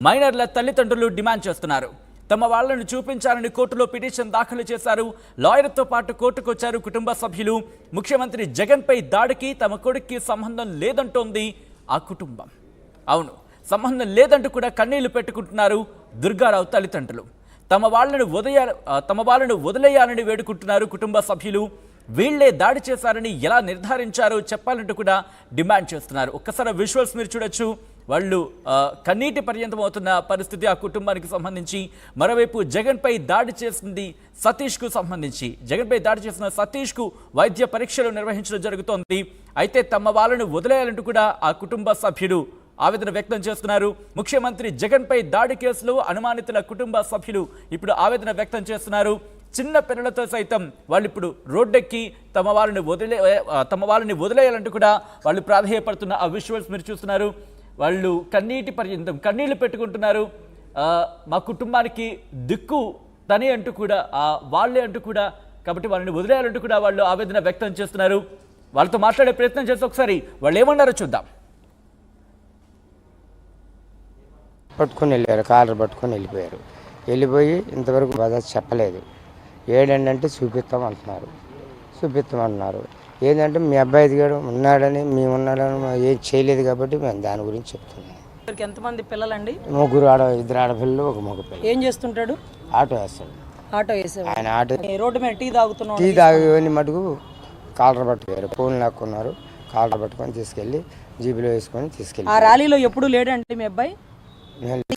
మైనర్ల తల్లిదండ్రులు డిమాండ్ చేస్తున్నారు. తమ వాళ్లను చూపించాలని కోర్టులో పిటిషన్ దాఖలు చేశారు. లాయర్తో పాటు కోర్టుకు వచ్చారు కుటుంబ సభ్యులు. ముఖ్యమంత్రి జగన్పై దాడికి తమ కొడుక్కి సంబంధం లేదంటోంది ఆ కుటుంబం. అవును, సంబంధం లేదంటూ కూడా కన్నీళ్లు పెట్టుకుంటున్నారు దుర్గారావు తల్లిదండ్రులు. తమ వాళ్ళను వదిలేయాలని వేడుకుంటున్నారు కుటుంబ సభ్యులు. వీళ్లే దాడి చేశారని ఎలా నిర్ధారించారో చెప్పాలంటూ కూడా డిమాండ్ చేస్తున్నారు. ఒక్కసారి విజువల్స్ మీరు చూడొచ్చు. వాళ్ళు కన్నీటి పర్యంతం అవుతున్న పరిస్థితి ఆ కుటుంబానికి సంబంధించి. మరోవైపు జగన్పై దాడి చేసింది సతీష్కు సంబంధించి. జగన్పై దాడి చేసిన సతీష్కు వైద్య పరీక్షలు నిర్వహించడం జరుగుతోంది. అయితే తమ వాళ్ళను వదిలేయాలంటూ కూడా ఆ కుటుంబ సభ్యులు ఆవేదన వ్యక్తం చేస్తున్నారు. ముఖ్యమంత్రి జగన్పై దాడి కేసులో అనుమానితుల కుటుంబ సభ్యులు ఇప్పుడు ఆవేదన వ్యక్తం చేస్తున్నారు. చిన్న పిల్లలతో సైతం వాళ్ళు ఇప్పుడు రోడ్డెక్కి తమ వాళ్ళని వదిలేయాలంటూ కూడా వాళ్ళు ప్రాధేయపడుతున్న ఆ విజువల్స్ మీరు చూస్తున్నారు. వాళ్ళు కన్నీటి పర్యంతం కన్నీళ్లు పెట్టుకుంటున్నారు. మా కుటుంబానికి దిక్కు తనే అంటూ కూడా వాళ్ళే అంటూ కూడా, కాబట్టి వాళ్ళని వదిలేయాలంటూ కూడా వాళ్ళు ఆవేదన వ్యక్తం చేస్తున్నారు. వాళ్ళతో మాట్లాడే ప్రయత్నం చేస్తే ఒకసారి వాళ్ళు ఏమన్నారో చూద్దాం. పట్టుకొని వెళ్ళారు, కాలర్ పట్టుకొని వెళ్ళిపోయి ఇంతవరకు బాధ చెప్పలేదు. ఏడంటే చూపిస్తామంటున్నారు. ఏంటంటే మీ అబ్బాయి ఎదిగాడు ఉన్నాడని మేము ఉన్నాడని ఏం చేయలేదు కాబట్టి మేము దాని గురించి చెప్తున్నాం. ఎంతమంది పిల్లలండి? ముగ్గురు ఇద్దరు ఆడపిల్లలు, ఒక మగ పిల్ల. ఏం చేస్తుంటాడు? ఆటో వేస్తాడు. ఆయన ఆటో రోడ్డు మీద టీ తాగి మటుకు కాలర్ పట్టుకోరు, ఫోన్ లాక్కున్నారు. కాలర్ పట్టుకొని తీసుకెళ్ళి జీబీలో వేసుకొని తీసుకెళ్ళి. ఆ ర్యాలీలో ఎప్పుడు లేడంటే మీ అబ్బాయి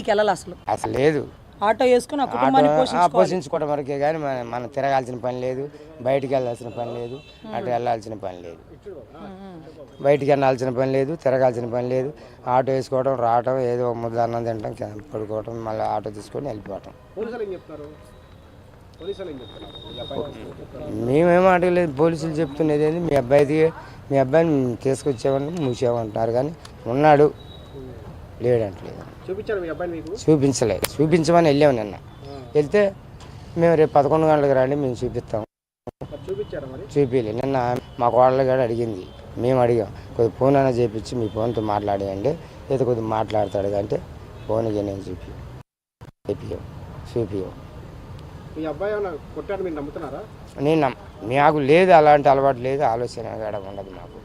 వెళ్ళాలి అసలు లేదు. ఆటో వేసుకుని పోషించుకోవడం వరకే కానీ మనం తిరగాల్సిన పని లేదు, బయటికి వెళ్ళాల్సిన పని లేదు, అటు వెళ్ళాల్సిన పని లేదు, బయటికి వెళ్ళాల్సిన పని లేదు, తిరగాల్సిన పని లేదు. ఆటో వేసుకోవడం, రావటం, ఏదో ముద్ద అన్నం తినటం, పడుకోవటం, మళ్ళీ ఆటో తీసుకొని వెళ్ళిపోవటం. మేమేమో అడగలేదు. పోలీసులు చెప్తున్నది ఏంది, మీ అబ్బాయిని తీసుకొచ్చామని మూసామంటారు కానీ ఉన్నాడు లేడంటలేదు. చూపించమని వెళ్ళాము. నిన్న వెళ్తే మేము రేపు 11 గంటలకు రండి మేము చూపిస్తాము. చూపించలే. నిన్న మా కోడలు కూడా అడిగింది, మేము అడిగాం కొద్దిగా ఫోన్ అయినా చేపించి మీ ఫోన్తో మాట్లాడేయండి, లేదా కొద్దిగా మాట్లాడతాడు అంటే ఫోన్కి నేను చూపియం. నేను మాకు లేదు అలాంటి అలవాటు లేదు, ఆలోచన కూడా ఉండదు మాకు.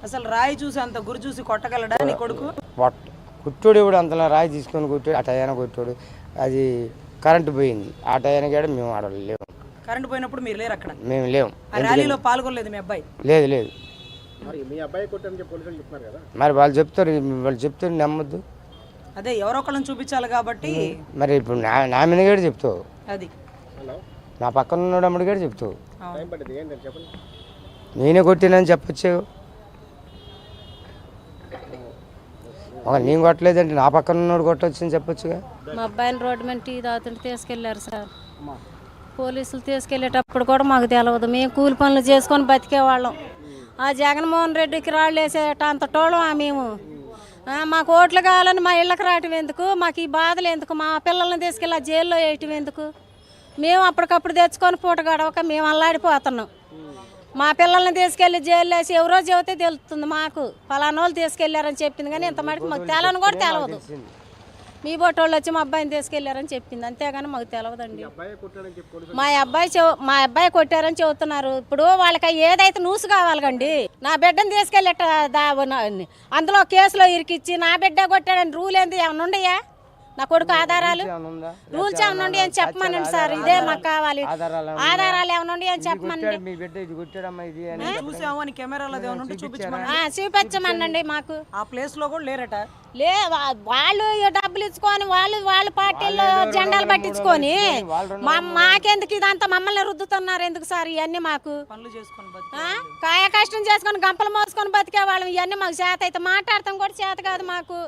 అసలు రాయి చూసి అంత గురి చూసి కొట్టగలడా నీ కొడుకు? కుట్టుడు ఇప్పుడు అంతలా రాయి తీసుకొని కొట్టాడు, ఆ టయాన కొట్టాడు. అది కరెంటు పోయింది, ఆ టయాన కూడా మేము ఆడలేము. కరెంటు పోయినప్పుడు మీరు లేరు అక్కడ? మేము లేము. ర్యాలీలో పాల్గొనలేదు మీ అబ్బాయి? లేదు. మరి వాళ్ళు చెప్తారు నమ్మొద్దు. అదే ఎవరో ఒకళ్ళని చూపించాలి కాబట్టి. మరి ఇప్పుడు నా మీద కూడా చెప్తావు, అది నా పక్కన ఉన్నాడు అమ్మడి కూడా చెప్తావు. నేనే కొట్టినని చెప్పచ్చు. నేను కొట్టలేదంటే నా పక్కన ఉన్నాడు కొట్టవచ్చు అని చెప్పొచ్చుగా. మా అబ్బాయిని రోడ్డు మీద టీ తాగుతుంటే తీసుకెళ్లారు సార్. పోలీసులు తీసుకెళ్లేటప్పుడు కూడా మాకు తెలియదు. మేము కూలి పనులు చేసుకొని బతికేవాళ్ళం. ఆ జగన్మోహన్ రెడ్డికి రాళ్ళు వేసేట అంత టోళం మేము. మాకు ఓట్లు కావాలని మా ఇళ్ళకి రావటం ఎందుకు, మాకు ఈ బాధలు ఎందుకు, మా పిల్లల్ని తీసుకెళ్ళి ఆ జైల్లో వేయటం ఎందుకు? మేము అప్పటికప్పుడు తెచ్చుకొని పూట గడవక మేము అల్లాడిపోతున్నాం. మా పిల్లల్ని తీసుకెళ్ళి జైలు వేసి ఎవరో చెబితే తెలుస్తుంది మాకు, ఫలానా వాళ్ళు తీసుకెళ్లారని చెప్పింది. కానీ ఇంత మటుకు మాకు తెలని కూడా తెలియదు. మీ బొట్టోళ్ళు వచ్చి మా అబ్బాయిని తీసుకెళ్లారని చెప్పింది, అంతేగాని మాకు తెలియదండి. మా అబ్బాయి కొట్టారని చెబుతున్నారు. ఇప్పుడు వాళ్ళకి ఏదైతే న్యూస్ కావాలి కండి. నా బిడ్డను తీసుకెళ్ళేట అందులో కేసులో ఇరికిచ్చి నా బిడ్డ కొట్టాడని రూల్ ఏంది ఏమన్నా ఉండయా? నా కొడుకు ఆధారాలు రూల్స్ ఏమైనా ఉండి అని చెప్పమనండి సార్. ఇదే మాకు కావాలి, ఆధారాలు ఏమైనా ఉండి అని చెప్పమనండి. చూపించమనండి మాకు. ఆ ప్లేస్ లో కూడా లేరట. వాళ్ళు డబ్బులు ఇచ్చుకొని వాళ్ళు పార్టీల్లో జెండాలు పట్టించుకొని మాకెందుకు ఇదంతా మమ్మల్ని రుద్దుతున్నారు ఎందుకు సార్? ఇవన్నీ మాకు కాయ కష్టం చేసుకొని గంపలు మోసుకొని బతికే వాళ్ళం. ఇవన్నీ మాకు చేత అయితే మాట్లాడతాం కూడా చేత కాదు మాకు.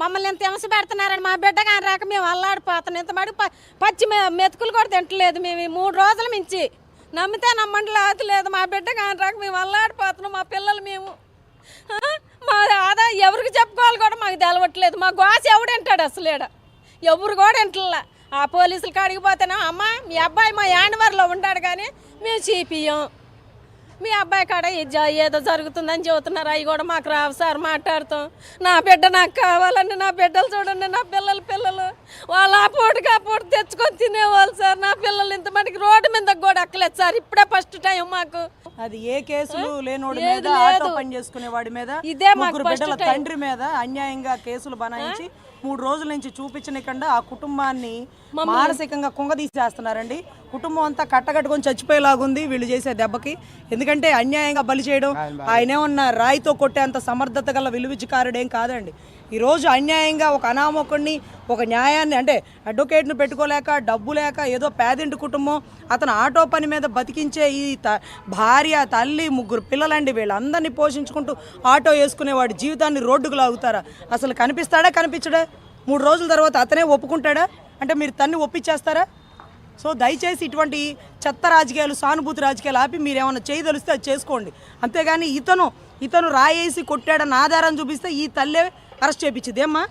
మమ్మల్ని ఎంత హింస పెడుతున్నారని మా బిడ్డ కానీ రాక మేము అల్లాడిపోతున్నాం. ఇంత మడి పచ్చి మెతుకులు కూడా తింటలేదు మేము 3 రోజుల మించి. నమ్మితే నమ్మండి, లేదు. మా బిడ్డ కానీ రాక మేము అల్లాడిపోతున్నాం. మా పిల్లలు మేము మా ఆదాయం ఎవరికి చెప్పుకోవాలి కూడా మాకు తెలవట్లేదు. మా గోస ఎవడంటాడు అసలు? ఎవరు కూడా వింటల్లా. ఆ పోలీసులు కాడికి పోతేనా అమ్మ మీ అబ్బాయి మా యానివర్లో ఉంటాడు కానీ మేము చూపియం. మీ అబ్బాయి కాడ ఏదో జరుగుతుందని చెబుతున్నారు. అవి కూడా మాకు రావు సార్ మాట్లాడుతాం. నా బిడ్డ నాకు కావాలండి, నా బిడ్డలు చూడండి, నా పిల్లలు తెచ్చుకొని తినేవాళ్ళు సార్. నా పిల్లలు ఇంత మటుకు రోడ్డు మీద కూడా ఎక్కలేదు సార్. ఇప్పుడే ఫస్ట్ టైం మాకు. అది ఏ కేసులు లేనోడి మీద, లేదు. ఆటో పని చేసుకునే వాడి మీద, ఇదే మాకు ముగ్గురు first బిడ్డల time. తండ్రి మీద అన్యాయంగా కేసులు బనాయించి 3 రోజుల నుంచి చూపించనికుండా ఆ కుటుంబాన్ని మానసికంగా కుంగదీసేస్తున్నారండి. కుటుంబం అంతా కట్టకట్టుకొని చచ్చిపోయేలాగుంది వీళ్ళు చేసే దెబ్బకి. ఎందుకంటే అన్యాయంగా బలి చేయడం, ఆయన ఏమన్నా రాయితో కొట్టేంత సమర్థత గల విలువిజ్జికారుడేం కాదండి. ఈరోజు అన్యాయంగా ఒక అనామకుడిని, ఒక న్యాయాన్ని అంటే అడ్వకేట్ను పెట్టుకోలేక, డబ్బు లేక, ఏదో పేదింటి కుటుంబం అతను ఆటో పని మీద బతికించే ఈ భార్య, తల్లి, 3 పిల్లలండి, వీళ్ళందరినీ పోషించుకుంటూ ఆటో వేసుకునేవాడి జీవితాన్ని రోడ్డుకు లాగుతారా? అసలు కనిపిస్తాడా, కనిపించడా? 3 రోజుల తర్వాత అతనే ఒప్పుకుంటాడా? అంటే మీరు తన్ని ఒప్పించేస్తారా? సో దయచేసి ఇటువంటి చెత్త రాజకీయాలు, సానుభూతి రాజకీయాలు ఆపి మీరు ఏమైనా చేయదలిస్తే అది చేసుకోండి. అంతేగాని ఇతను రాయేసి కొట్టాడన్న ఆధారం చూపిస్తే ఈ తల్లే అరెస్ట్ చేయించింది. ఏమ్మా,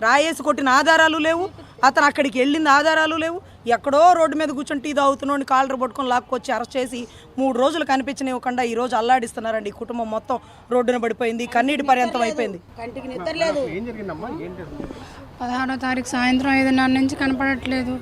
రాయేసి కొట్టిన ఆధారాలు లేవు, అతను అక్కడికి వెళ్ళింది ఆధారాలు లేవు. ఎక్కడో రోడ్డు మీద కూర్చొని టీ తాగుతున్నాడు కాలర్ పట్టుకొని లాక్కొచ్చి అరెస్ట్ చేసి 3 రోజులు కనిపించనివ్వకుండా ఈ రోజు అల్లాడిస్తున్నారండి. ఈ కుటుంబం మొత్తం రోడ్డున పడిపోయింది, కన్నీటి పర్యంతం అయిపోయింది. 16వ తారీఖు సాయంత్రం 5:30 నుంచి కనపడట్లేదు.